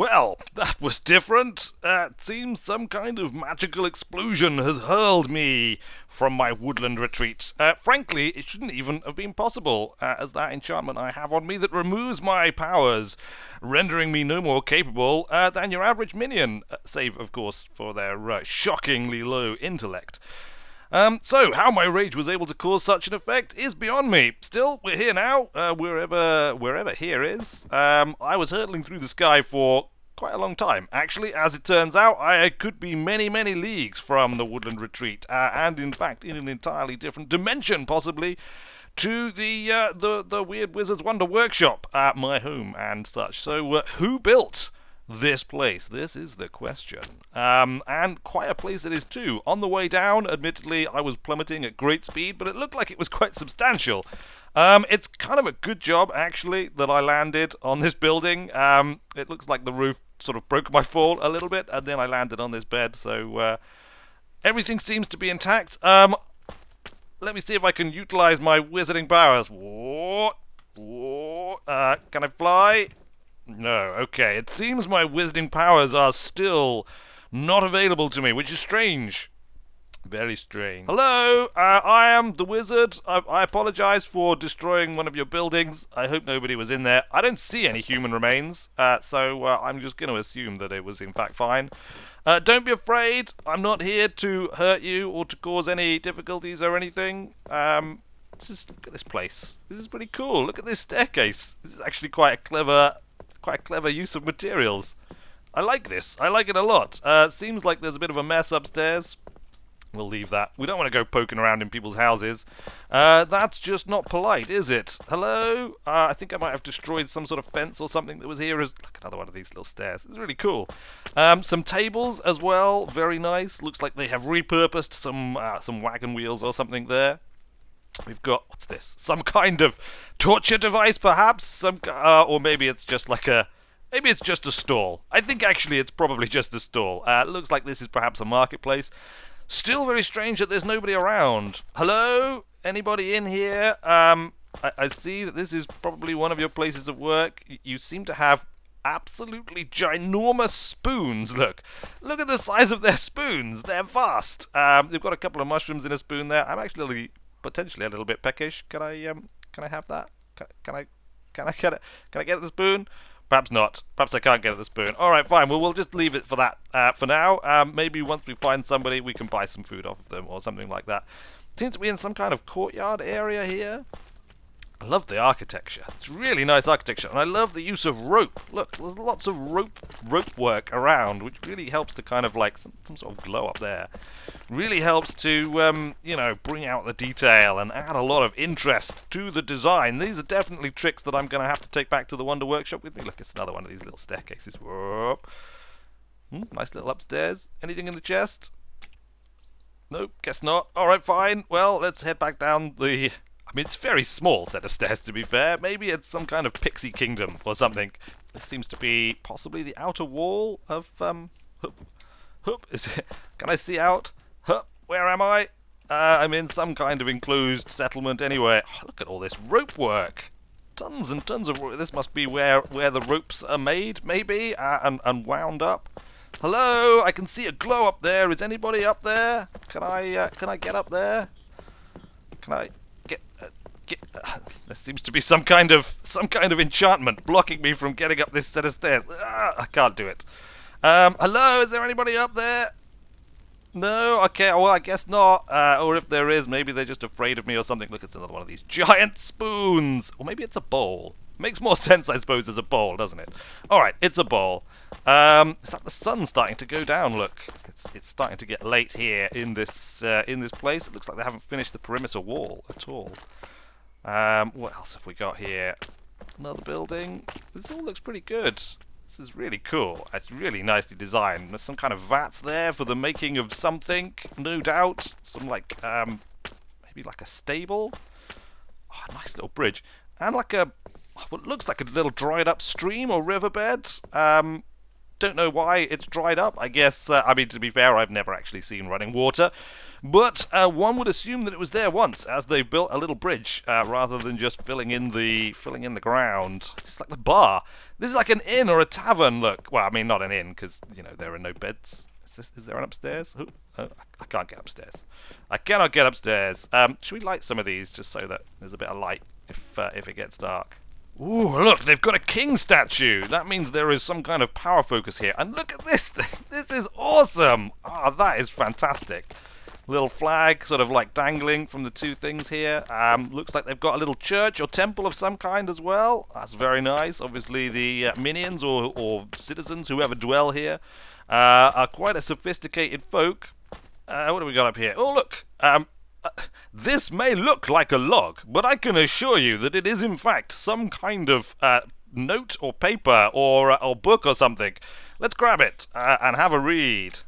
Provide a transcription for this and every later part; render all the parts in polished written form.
Well, that was different. It seems some kind of magical explosion has hurled me from my woodland retreat. Frankly, it shouldn't even have been possible, as that enchantment I have on me that removes my powers, rendering me no more capable than your average minion, save, of course, for their shockingly low intellect. So, how my rage was able to cause such an effect is beyond me. Still, we're here now, wherever here is. I was hurtling through the sky for quite a long time. Actually, as it turns out, I could be many, many leagues from the woodland retreat, and in fact, in an entirely different dimension, possibly, to the Weird Wizard's Wonder Workshop, my home and such. So, who built this place? This is the question. And quite a place it is too. On the way down, admittedly, I was plummeting at great speed, but it looked like it was quite substantial. It's kind of a good job, actually, that I landed on this building. It looks like the roof sort of broke my fall a little bit, and then I landed on this bed, so everything seems to be intact. Let me see if I can utilize my wizarding powers. Can I fly? No, okay. It seems my wizarding powers are still not available to me, which is strange. Very strange. Hello, I am the wizard. I apologize for destroying one of your buildings. I hope nobody was in there. I don't see any human remains, so I'm just going to assume that it was in fact fine. Don't be afraid. I'm not here to hurt you or to cause any difficulties or anything. Just look at this place. This is pretty cool. Look at this staircase. This is actually quite a clever use of materials. I like this. I like it a lot. Seems like there's a bit of a mess upstairs. We'll leave that. We don't want to go poking around in people's houses. That's just not polite, is it? Hello? I think I might have destroyed some sort of fence or something that was here. Look, another one of these little stairs. It's really cool. Some tables as well. Very nice. Looks like they have repurposed some wagon wheels or something there. We've got, what's this? Some kind of torture device, perhaps? Or maybe it's just like maybe it's just a stall. I think actually it's probably just a stall. Looks like this is perhaps a marketplace. Still very strange that there's nobody around. Hello? Anybody in here? I see that this is probably one of your places of work. You seem to have absolutely ginormous spoons. Look at the size of their spoons. They're vast. They've got a couple of mushrooms in a spoon there. I'm actually potentially a little bit peckish. Can I have that? Can I get it? Can I get the spoon? Perhaps not. Perhaps I can't get at the spoon. Alright, fine. Well, we'll just leave it for that for now. Maybe once we find somebody, we can buy some food off of them or something like that. Seems to be in some kind of courtyard area here. I love the architecture. It's really nice architecture. And I love the use of rope. Look, there's lots of rope work around, which really helps to kind of like some sort of glow up there. Really helps to, bring out the detail and add a lot of interest to the design. These are definitely tricks that I'm going to have to take back to the Wonder Workshop with me. Look, it's another one of these little staircases. Whoop. Nice little upstairs. Anything in the chest? Nope, guess not. Alright, fine. Well, let's head back down the... I mean, it's a very small set of stairs, to be fair. Maybe it's some kind of pixie kingdom or something. This seems to be possibly the outer wall of, Can I see out? Where am I? I'm in some kind of enclosed settlement anyway. Oh, look at all this rope work. Tons and tons of rope. This must be where the ropes are made, maybe, and wound up. Hello? I can see a glow up there. Is anybody up there? Can I get up there? Can I... there seems to be some kind of enchantment blocking me from getting up this set of stairs. I can't do it. Hello, is there anybody up there? No? Okay, well, I guess not. Or if there is, maybe they're just afraid of me or something. Look, it's another one of these giant spoons. Or maybe it's a bowl. Makes more sense, I suppose, as a bowl, doesn't it? Alright, it's a bowl. Is that the sun starting to go down? Look, it's starting to get late here in this place. It looks like they haven't finished the perimeter wall at all. What else have we got here? Another building. This all looks pretty good. This is really cool. It's really nicely designed. There's some kind of vats there for the making of something, no doubt. Some like, maybe like a stable. Oh, a nice little bridge. And like what looks like a little dried up stream or riverbed. don't know why it's dried up. I guess, I mean, to be fair, I've never actually seen running water. But one would assume that it was there once, as they've built a little bridge, rather than just filling in the ground. It's like the bar. This is like an inn or a tavern, look. Well, I mean, not an inn, because, you know, there are no beds. Is there an upstairs? Oh, I can't get upstairs. I cannot get upstairs. Should we light some of these, just so that there's a bit of light if it gets dark? Ooh, look, they've got a king statue. That means there is some kind of power focus here. And look at this thing. This is awesome. Ah, that is fantastic. Little flag sort of like dangling from the two things here. Looks like they've got a little church or temple of some kind as well. That's very nice. Obviously the minions or citizens, whoever dwell here, are quite a sophisticated folk. What do we got up here? Oh, look. This may look like a log, but I can assure you that it is in fact some kind of note or paper or book or something. Let's grab it and have a read.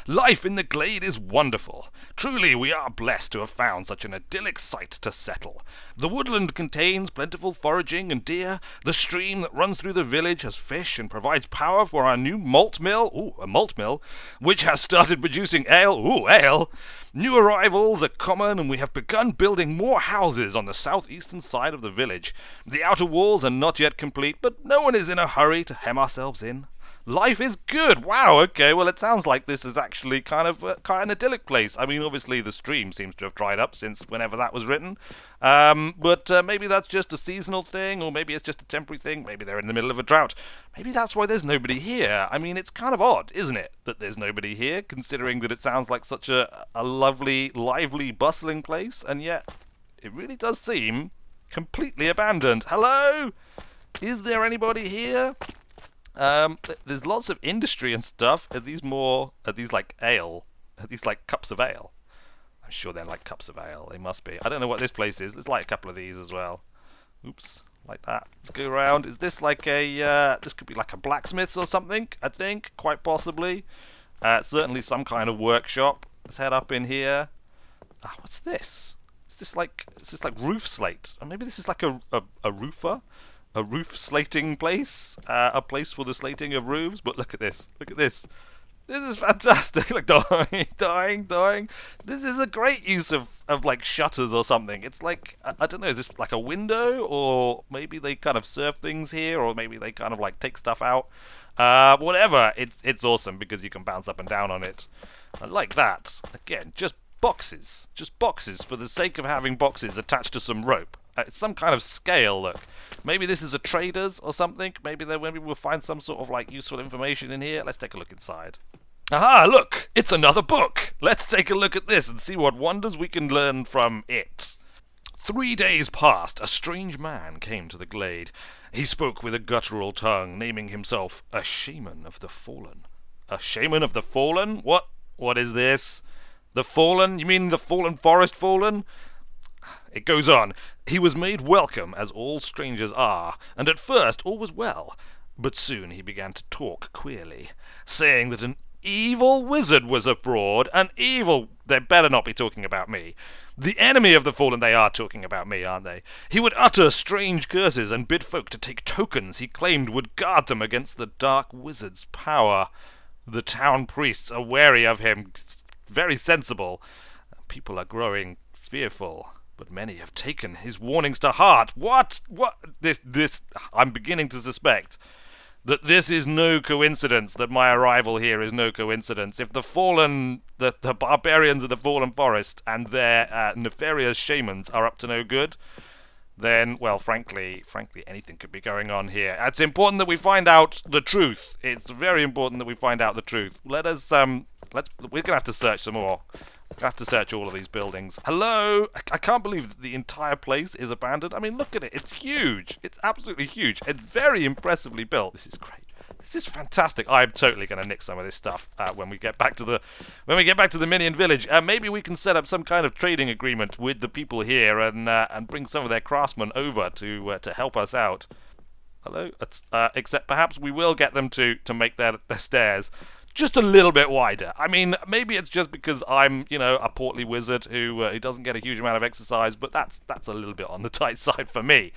Life in the Glade is wonderful. Truly we are blessed to have found such an idyllic site to settle. The woodland contains plentiful foraging and deer. The stream that runs through the village has fish and provides power for our new malt mill. Ooh, a malt mill, which has started producing ale. Ooh, ale. New arrivals are common, and we have begun building more houses on the southeastern side of the village. The outer walls are not yet complete, but no one is in a hurry to hem ourselves in. Life is good. Wow, okay, well, it sounds like this is actually kind of quite an idyllic place. I mean, obviously the stream seems to have dried up since whenever that was written. But maybe that's just a seasonal thing, or maybe it's just a temporary thing. Maybe they're in the middle of a drought. Maybe that's why there's nobody here. I mean, it's kind of odd, isn't it, that there's nobody here, considering that it sounds like such a lovely, lively, bustling place, and yet it really does seem completely abandoned. Hello? Is there anybody here? There's lots of industry and stuff. Are these like ale? Are these like cups of ale? I'm sure they're like cups of ale. They must be. I don't know what this place is. There's like a couple of these as well. Oops, like that. Let's go around. Is this like this could be like a blacksmith's or something, I think, quite possibly. Certainly some kind of workshop. Let's head up in here. What's this? Is this like roof slate? Or maybe this is like a roofer? A roof slating place, a place for the slating of roofs. But look at this, look at this. This is fantastic. Like dying. This is a great use of like shutters or something. It's like, I don't know, is this like a window, or maybe they kind of serve things here, or maybe they kind of like take stuff out. Whatever, it's awesome because you can bounce up and down on it. I like that. Again, just boxes for the sake of having boxes attached to some rope. It's some kind of scale, look. Maybe this is a trader's or something. Maybe we'll find some sort of like useful information in here. Let's take a look inside. Aha, look! It's another book! Let's take a look at this and see what wonders we can learn from it. 3 days passed. A strange man came to the Glade. He spoke with a guttural tongue, naming himself a shaman of the fallen. A shaman of the fallen? What is this? The fallen? You mean the fallen forest fallen? It goes on. He was made welcome, as all strangers are, and at first all was well. But soon he began to talk queerly, saying that an evil wizard was abroad. An evil... They better not be talking about me. The enemy of the fallen. They are talking about me, aren't they? He would utter strange curses and bid folk to take tokens he claimed would guard them against the dark wizard's power. The town priests are wary of him. Very sensible. People are growing fearful. But many have taken his warnings to heart. What? This, I'm beginning to suspect that this is no coincidence, that my arrival here is no coincidence. If the fallen, the barbarians of the fallen forest and their nefarious shamans are up to no good, then, well, frankly, anything could be going on here. It's important that we find out the truth. It's very important that we find out the truth. We're gonna have to search some more. I have to search all of these buildings. Hello? I can't believe that the entire place is abandoned. I mean, look at it. It's huge. It's absolutely huge. It's very impressively built. This is great. This is fantastic. I'm totally going to nick some of this stuff when we get back to the minion village. Maybe we can set up some kind of trading agreement with the people here and bring some of their craftsmen over to help us out. Hello? Except perhaps we will get them to make their stairs just a little bit wider. I mean, maybe it's just because I'm, a portly wizard who doesn't get a huge amount of exercise, but that's a little bit on the tight side for me.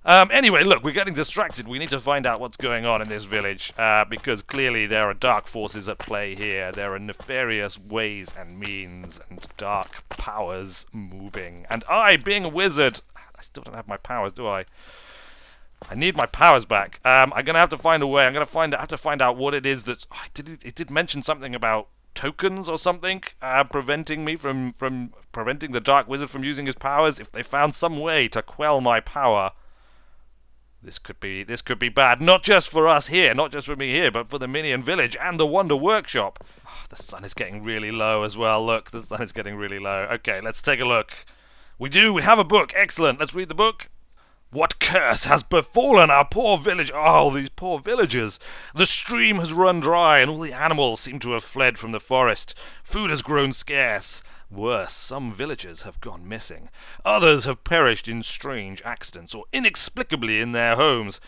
Anyway, look, we're getting distracted. We need to find out what's going on in this village, because clearly there are dark forces at play here. There are nefarious ways and means and dark powers moving. And I, being a wizard, I still don't have my powers, do I? I need my powers back. I'm gonna have to find a way. I'm gonna have to find out what it is that's. Oh, it did mention something about tokens or something, preventing me from preventing the Dark Wizard from using his powers. If they found some way to quell my power, this could be bad. Not just for us here, not just for me here, but for the Minion Village and the Wonder Workshop. Oh, the sun is getting really low as well. Look, the sun is getting really low. Okay, let's take a look. We have a book. Excellent. Let's read the book. What curse has befallen our poor village? Oh, these poor villagers. The stream has run dry, and all the animals seem to have fled from the forest. Food has grown scarce. Worse, some villagers have gone missing. Others have perished in strange accidents, or inexplicably in their homes.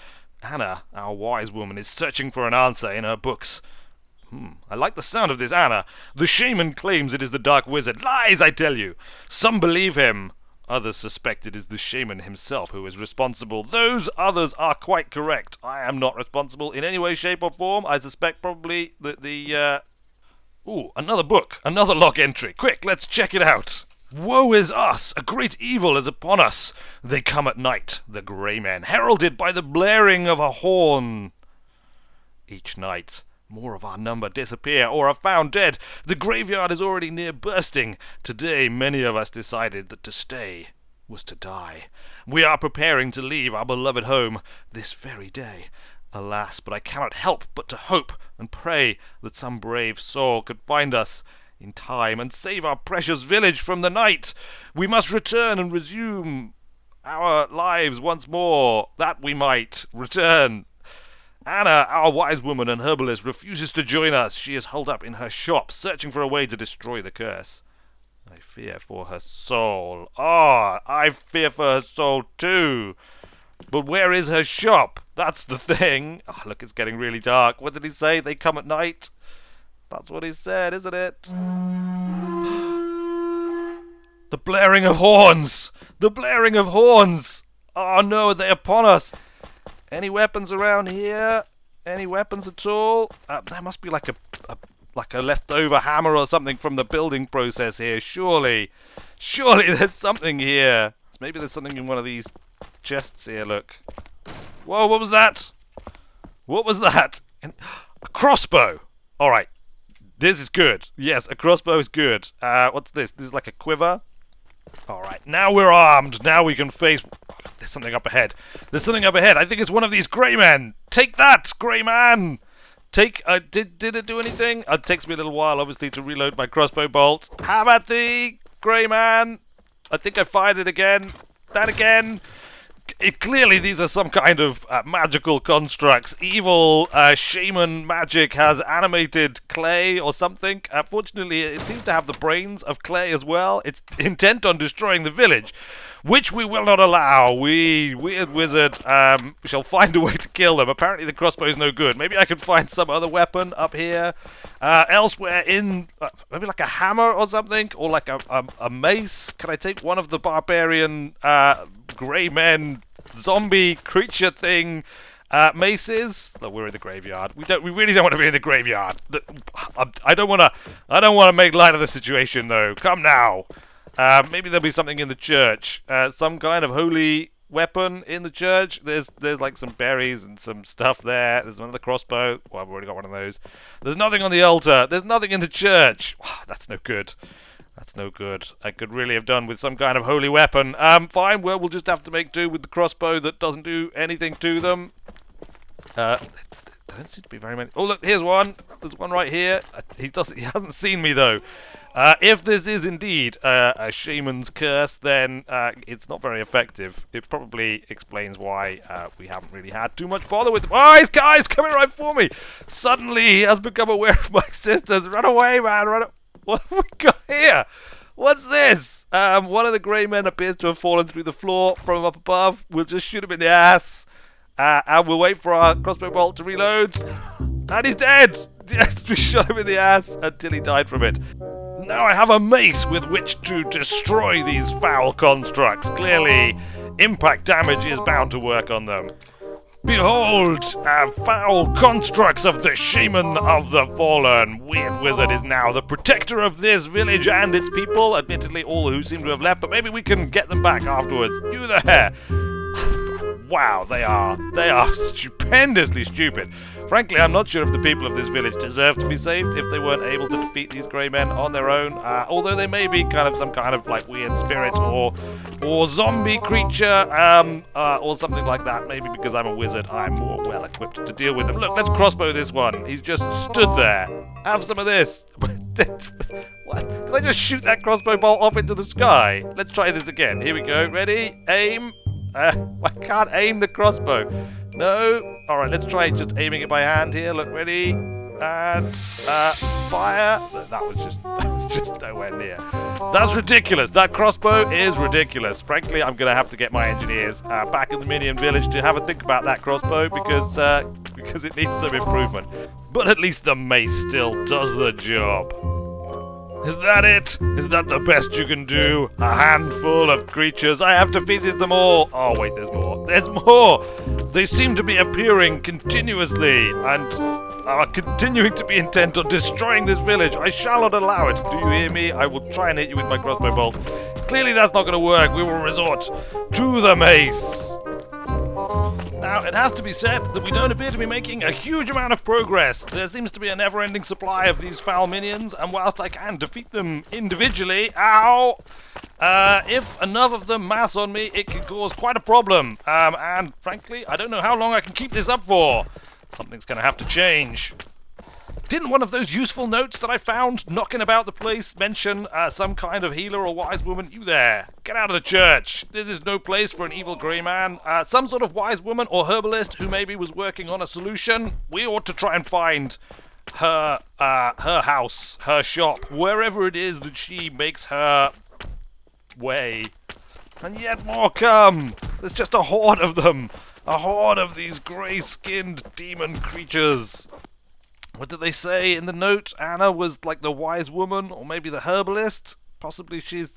Anna, our wise woman, is searching for an answer in her books. I like the sound of this, Anna. The shaman claims it is the Dark Wizard. Lies, I tell you. Some believe him. Others suspect it is the shaman himself who is responsible. Those others are quite correct. I am not responsible in any way, shape, or form. I suspect probably Ooh, another book. Another log entry. Quick, let's check it out. Woe is us! A great evil is upon us. They come at night, the grey men, heralded by the blaring of a horn. Each night, more of our number disappear or are found dead. The graveyard is already near bursting. Today, many of us decided that to stay was to die. We are preparing to leave our beloved home this very day. Alas, but I cannot help but to hope and pray that some brave soul could find us in time and save our precious village from the night. We must return and resume our lives once more, that we might return. Anna, our wise woman and herbalist, refuses to join us. She is holed up in her shop, searching for a way to destroy the curse. I fear for her soul. I fear for her soul too. But where is her shop? That's the thing. Look, it's getting really dark. What did he say? They come at night? That's what he said, isn't it? The blaring of horns! The blaring of horns! Oh no, they're upon us! Any weapons around here? Any weapons at all? There must be like a leftover hammer or something from the building process here. Surely there's something here. Maybe there's something in one of these chests here. Look. Whoa! What was that? What was that? A crossbow. All right. This is good. Yes, a crossbow is good. What's this? This is like a quiver. All right. Now we're armed. Now we can face. There's something up ahead. There's something up ahead. I think it's one of these grey men. Take that, grey man. Did it do anything? It takes me a little while, obviously, to reload my crossbow bolt. How about the grey man? I think I fired it again. That again. Clearly, these are some kind of magical constructs. Evil shaman magic has animated clay or something. Fortunately, it seems to have the brains of clay as well. It's intent on destroying the village, which we will not allow. We, weird wizard, shall find a way to kill them. Apparently, the crossbow is no good. Maybe I could find some other weapon up here. Elsewhere in, maybe like a hammer or something, or like a mace. Can I take one of the barbarian grey men zombie creature thing maces? Look, we're in the graveyard. We really don't want to be in the graveyard. I don't want to make light of the situation though. Come now. Maybe there'll be something in the church. Some kind of holy weapon in the church. There's like some berries and some stuff there. There's another crossbow. Well, I've already got one of those. There's nothing on the altar. There's nothing in the church. That's no good. That's no good. I could really have done with some kind of holy weapon. Fine, well, we'll just have to make do with the crossbow that doesn't do anything to them. There don't seem to be very many. Oh, look, here's one. There's one right here. He hasn't seen me, though. If this is indeed a shaman's curse, then it's not very effective. It probably explains why we haven't really had too much bother with them. Oh, this guy's coming right for me. Suddenly, he has become aware of my existence. Run away, man. Run away. What have we got here? What's this? One of the grey men appears to have fallen through the floor from up above. We'll just shoot him in the ass. And we'll wait for our crossbow bolt to reload. And he's dead! Yes, we shot him in the ass until he died from it. Now I have a mace with which to destroy these foul constructs. Clearly, impact damage is bound to work on them. Behold, foul constructs of the Shaman of the Fallen. Weird Wizard is now the protector of this village and its people. Admittedly, all who seem to have left, but maybe we can get them back afterwards. You there! Wow, they are stupendously stupid. Frankly, I'm not sure if the people of this village deserve to be saved if they weren't able to defeat these grey men on their own. Although they may be kind of some kind of like weird spirit or zombie creature or something like that. Maybe because I'm a wizard, I'm more well equipped to deal with them. Look, let's crossbow this one. He's just stood there. Have some of this. What? Did I just shoot that crossbow bolt off into the sky? Let's try this again. Here we go. Ready? Aim. I can't aim the crossbow. No. Alright, let's try just aiming it by hand here. Look, ready? And fire. That was just nowhere near. That's ridiculous. That crossbow is ridiculous. Frankly, I'm going to have to get my engineers back in the Minion village to have a think about that crossbow because it needs some improvement. But at least the mace still does the job. Is that it? Is that the best you can do? A handful of creatures. I have defeated them all. Oh, wait, there's more. There's more! They seem to be appearing continuously and are continuing to be intent on destroying this village. I shall not allow it. Do you hear me? I will try and hit you with my crossbow bolt. Clearly that's not going to work. We will resort to the mace. Now, it has to be said that we don't appear to be making a huge amount of progress. There seems to be a never-ending supply of these foul minions, and whilst I can defeat them individually, if enough of them mass on me, it can cause quite a problem. And frankly, I don't know how long I can keep this up for. Something's going to have to change. Didn't one of those useful notes that I found knocking about the place mention some kind of healer or wise woman? You there, get out of the church. This is no place for an evil grey man. Some sort of wise woman or herbalist who maybe was working on a solution. We ought to try and find her house, her shop, wherever it is that she makes her way. And yet more come. There's just a horde of them. A horde of these grey-skinned demon creatures. What did they say in the note? Anna was like the wise woman, or maybe the herbalist. Possibly she's...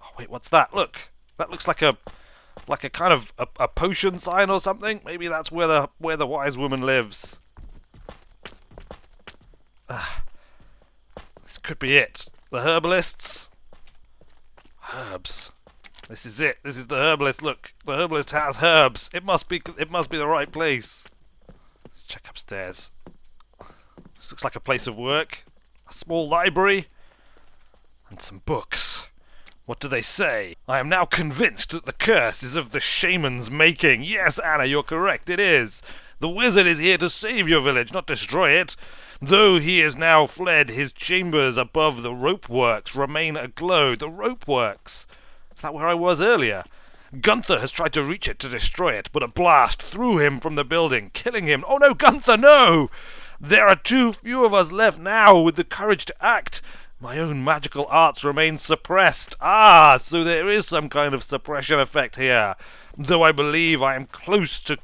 Oh wait, what's that? Look, that looks like a kind of a potion sign or something. Maybe that's where the wise woman lives. This could be it. The herbalists. Herbs. This is it. This is the herbalist. Look, the herbalist has herbs. It must be the right place. Let's check upstairs. This looks like a place of work. A small library. And some books. What do they say? I am now convinced that the curse is of the shaman's making. Yes, Anna, you're correct. It is. The wizard is here to save your village, not destroy it. Though he is now fled, his chambers above the rope works remain aglow. The rope works. Is that where I was earlier? Gunther has tried to reach it to destroy it, but a blast threw him from the building, killing him. Oh no, Gunther, no! There are too few of us left now with the courage to act. My own magical arts remain suppressed. So there is some kind of suppression effect here. Though I believe I am close to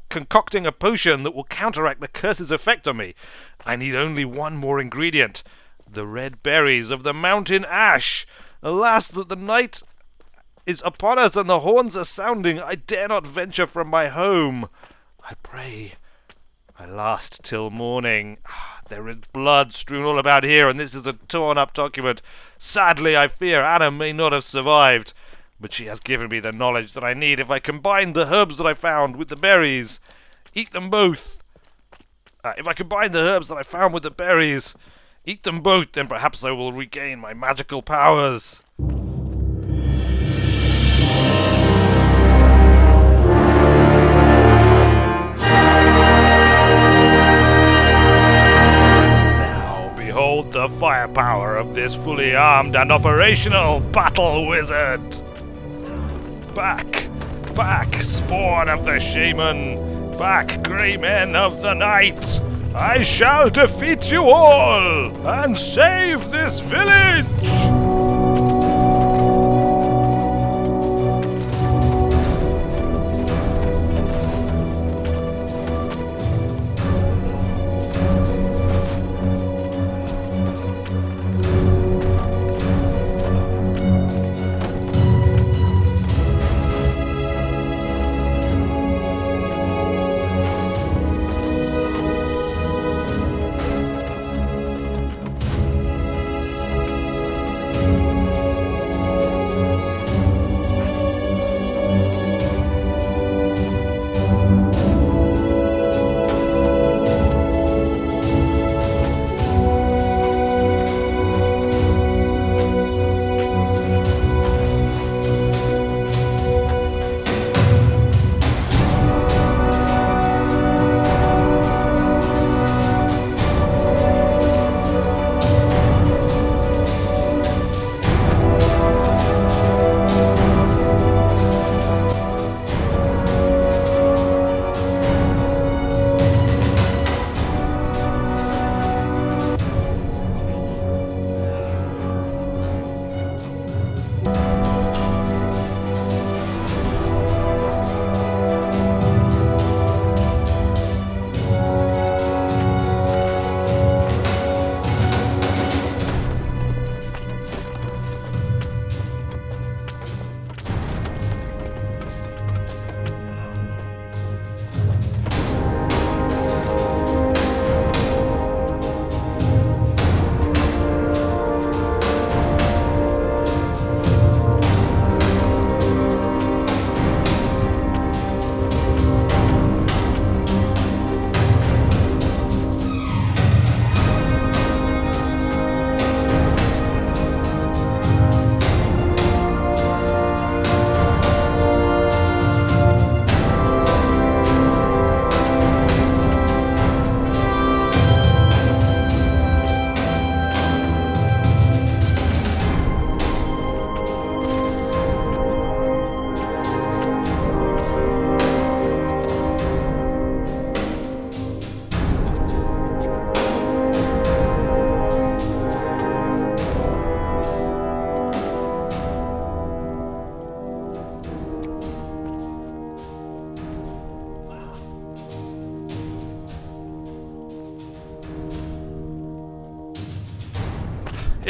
concocting a potion that will counteract the curse's effect on me. I need only one more ingredient. The red berries of the mountain ash. Alas, that the night is upon us and the horns are sounding. I dare not venture from my home. I pray I last till morning. There is blood strewn all about here, and this is a torn-up document. Sadly, I fear Anna may not have survived, but she has given me the knowledge that I need if I combine the herbs that I found with the berries. Eat them both. If I combine the herbs that I found with the berries, eat them both, then perhaps I will regain my magical powers. Behold the firepower of this fully armed and operational battle wizard! Back! Back, spawn of the shaman! Back, grey men of the night! I shall defeat you all and save this village!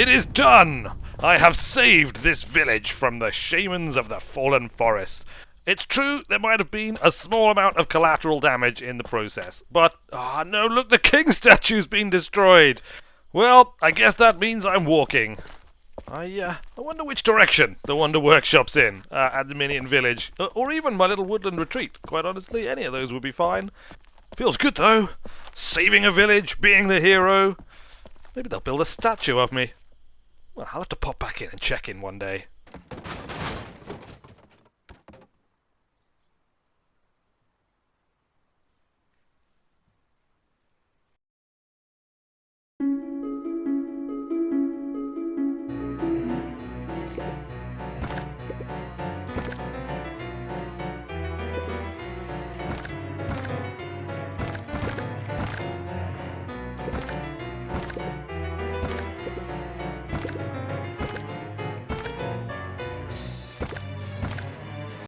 It is done! I have saved this village from the shamans of the fallen forest. It's true, there might have been a small amount of collateral damage in the process. But, no, look, the king statue's been destroyed. Well, I guess that means I'm walking. I wonder which direction the Wonder Workshop's in, at the Minion Village. Or even my little woodland retreat. Quite honestly, any of those would be fine. Feels good, though. Saving a village, being the hero. Maybe they'll build a statue of me. Well, I'll have to pop back in and check in one day.